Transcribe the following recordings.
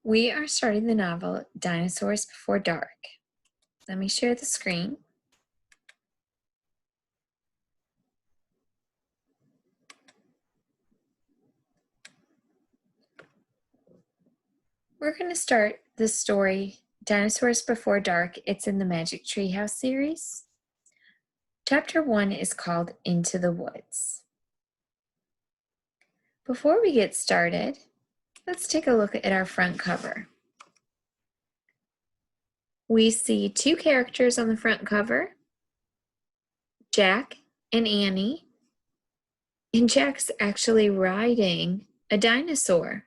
We are starting the novel Dinosaurs Before Dark. Let me share the screen. We're going to start the story Dinosaurs Before Dark. It's in the Magic Treehouse series. Chapter 1 is called Into the Woods. Before we get started, let's take a look at our front cover. We see two characters on the front cover, Jack and Annie, and Jack's actually riding a dinosaur.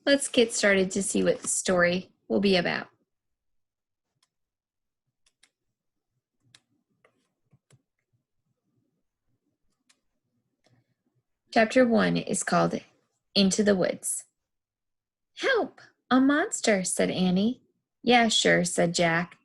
Let's get started to see what the story will be about. Chapter 1 is called Into the Woods. "Help! A monster," said Annie. "Yeah, sure," said Jack.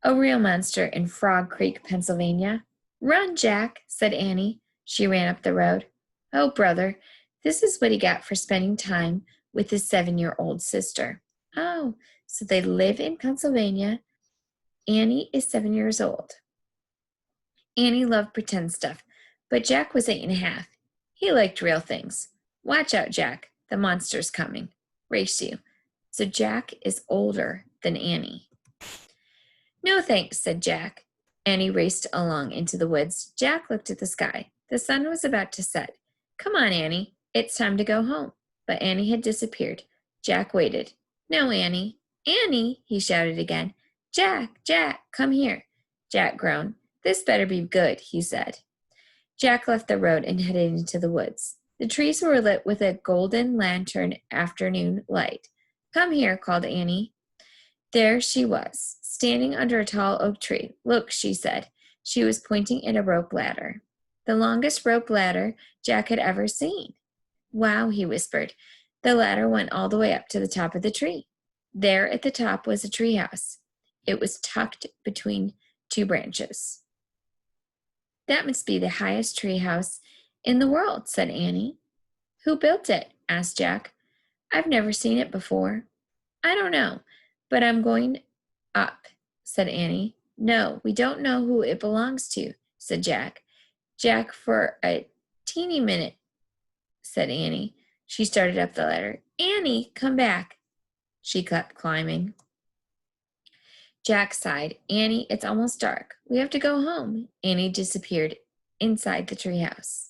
"A real monster in Frog Creek, Pennsylvania." "Run, Jack," said Annie. She ran up the road. "Oh, brother, this is what he got for spending time with his 7-year-old sister." "Oh, so they live in Pennsylvania. Annie is 7 years old." Annie loved pretend stuff, but Jack was 8.5. He liked real things. "Watch out, Jack. The monster's coming. Race you." So Jack is older than Annie. "No thanks," said Jack. Annie raced along into the woods. Jack looked at the sky. The sun was about to set. "Come on, Annie. It's time to go home." But Annie had disappeared. Jack waited. "No, Annie. Annie," he shouted again. "Jack, Jack, come here." Jack groaned. "This better be good," he said. Jack left the road and headed into the woods. The trees were lit with a golden lantern afternoon light. "Come here," called Annie. There she was, standing under a tall oak tree. "Look," she said. She was pointing at a rope ladder. The longest rope ladder Jack had ever seen. "Wow," he whispered. The ladder went all the way up to the top of the tree. There at the top was a treehouse. It was tucked between two branches. "That must be the highest treehouse in the world," said Annie. "Who built it?" asked Jack. "I've never seen it before." "I don't know, but I'm going up," said Annie. "No, we don't know who it belongs to," said Jack. "Jack, for a teeny minute," said Annie. She started up the ladder. "Annie, come back." She kept climbing. Jack sighed. "Annie, it's almost dark. We have to go home." Annie disappeared inside the treehouse.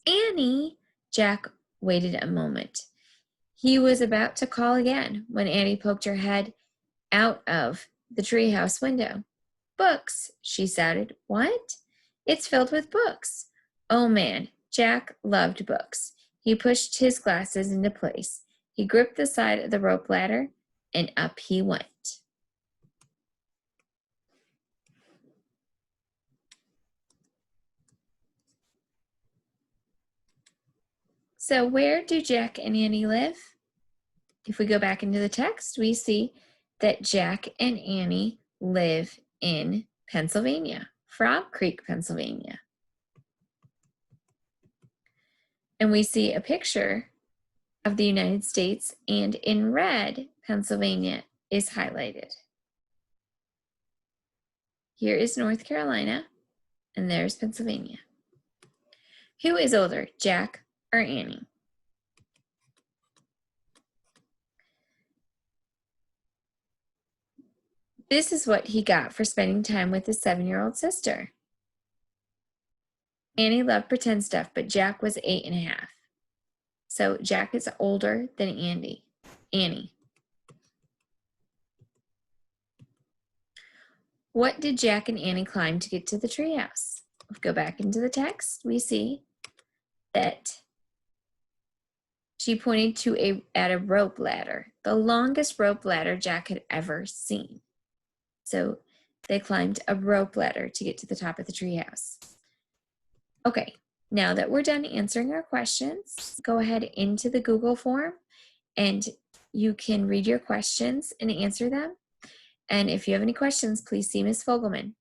"Annie!" Jack waited a moment. He was about to call again when Annie poked her head out of the treehouse window. "Books," she shouted. "What?" "It's filled with books." Oh man, Jack loved books. He pushed his glasses into place. He gripped the side of the rope ladder, and up he went. So where do Jack and Annie live? If we go back into the text, we see that Jack and Annie live in Pennsylvania, Frog Creek, Pennsylvania. And we see a picture of the United States, and in red, Pennsylvania is highlighted. Here is North Carolina, and there's Pennsylvania. Who is older, Jack or Annie? This is what he got for spending time with his 7-year-old sister. Annie loved pretend stuff, but Jack was 8.5. So Jack is older than Annie. What did Jack and Annie climb to get to the treehouse? If we go back into the text, we see that she pointed at a rope ladder, the longest rope ladder Jack had ever seen. So they climbed a rope ladder to get to the top of the treehouse. Okay, now that we're done answering our questions, go ahead into the Google form and you can read your questions and answer them. And if you have any questions, please see Ms. Fogelman.